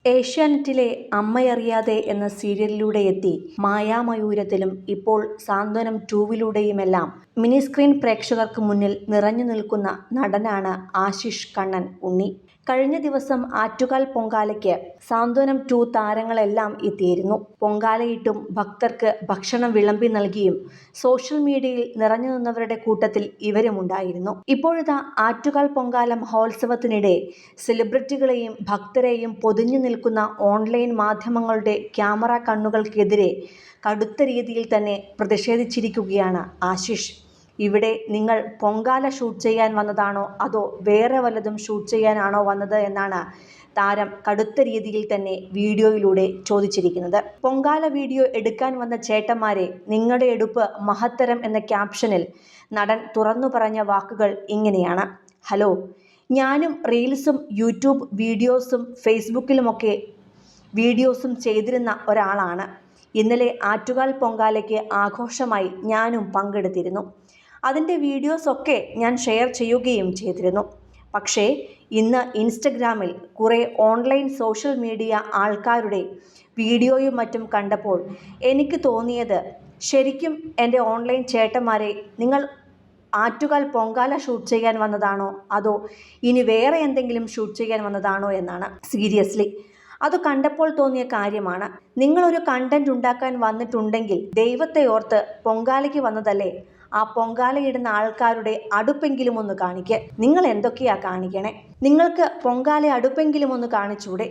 ഏഷ്യാനെറ്റിലെ അമ്മയറിയാതെ എന്ന സീരിയലിലൂടെ എത്തി മായാമയൂരത്തിലും ഇപ്പോൾ സാന്ത്വനം 2വിലൂടെയുമെല്ലാം മിനിസ്ക്രീൻ പ്രേക്ഷകർക്ക് മുന്നിൽ നിറഞ്ഞു നിൽക്കുന്ന നടനാണ് ആശിഷ് കണ്ണൻ ഉണ്ണി. കഴിഞ്ഞ ദിവസം ആറ്റുകാൽ പൊങ്കാലയ്ക്ക് സാന്ത്വനം 2 താരങ്ങളെല്ലാം എത്തിയിരുന്നു. പൊങ്കാലയിട്ടും ഭക്തർക്ക് ഭക്ഷണം വിളമ്പി നൽകിയും സോഷ്യൽ മീഡിയയിൽ നിറഞ്ഞു നിന്നവരുടെ കൂട്ടത്തിൽ ഇവരുമുണ്ടായിരുന്നു. ഇപ്പോഴിതാ ആറ്റുകാൽ പൊങ്കാല മഹോത്സവത്തിനിടെ സെലിബ്രിറ്റികളെയും ഭക്തരെയും പൊതിഞ്ഞു നിൽക്കുന്ന ഓൺലൈൻ മാധ്യമങ്ങളുടെ ക്യാമറ കണ്ണുകൾക്കെതിരെ കടുത്ത രീതിയിൽ തന്നെ പ്രതിഷേധിച്ചിരിക്കുകയാണ് ആശിഷ്. ഇവിടെ നിങ്ങൾ പൊങ്കാല ഷൂട്ട് ചെയ്യാൻ വന്നതാണോ അതോ വേറെ വല്ലതും ഷൂട്ട് ചെയ്യാനാണോ വന്നത് എന്നാണ് താരം കടുത്ത രീതിയിൽ തന്നെ വീഡിയോയിലൂടെ ചോദിച്ചിരിക്കുന്നത്. പൊങ്കാല വീഡിയോ എടുക്കാൻ വന്ന ചേട്ടന്മാരെ, നിങ്ങളുടെ എടുപ്പ് മഹത്തരം എന്ന ക്യാപ്ഷനിൽ നടൻ തുറന്നു പറഞ്ഞ വാക്കുകൾ ഇങ്ങനെയാണ്. ഹലോ, ഞാനും റീൽസും യൂട്യൂബ് വീഡിയോസും ഫേസ്ബുക്കിലുമൊക്കെ വീഡിയോസും ചെയ്തിരുന്ന ഒരാളാണ്. ഇന്നലെ ആറ്റുകാൽ പൊങ്കാലയ്ക്ക് ആഘോഷമായി ഞാനും പങ്കെടുത്തിരുന്നു. അതിൻ്റെ വീഡിയോസൊക്കെ ഞാൻ ഷെയർ ചെയ്യുകയും ചെയ്തിരുന്നു. പക്ഷേ ഇന്ന് ഇൻസ്റ്റഗ്രാമിൽ കുറേ ഓൺലൈൻ സോഷ്യൽ മീഡിയ ആൾക്കാരുടെ വീഡിയോയും മറ്റും കണ്ടപ്പോൾ എനിക്ക് തോന്നിയത്, ശരിക്കും എൻ്റെ ഓൺലൈൻ ചേട്ടന്മാരെ, നിങ്ങൾ ആറ്റുകാൽ പൊങ്കാല ഷൂട്ട് ചെയ്യാൻ വന്നതാണോ അതോ ഇനി വേറെ എന്തെങ്കിലും ഷൂട്ട് ചെയ്യാൻ വന്നതാണോ എന്നാണ്. സീരിയസ്ലി അത് കണ്ടപ്പോൾ തോന്നിയ കാര്യമാണ്. നിങ്ങളൊരു കണ്ടന്റ് ഉണ്ടാക്കാൻ വന്നിട്ടുണ്ടെങ്കിൽ ദൈവത്തെ ഓർത്ത് പൊങ്കാലയ്ക്ക് വന്നതല്ലേ, ആ പൊങ്കാലയിടുന്ന ആൾക്കാരുടെ അടുപ്പെങ്കിലും ഒന്ന് കാണിക്ക്. നിങ്ങൾ എന്തൊക്കെയാ കാണിക്കണേ? നിങ്ങൾക്ക് പൊങ്കാല അടുപ്പെങ്കിലും ഒന്ന് കാണിച്ചൂടെ?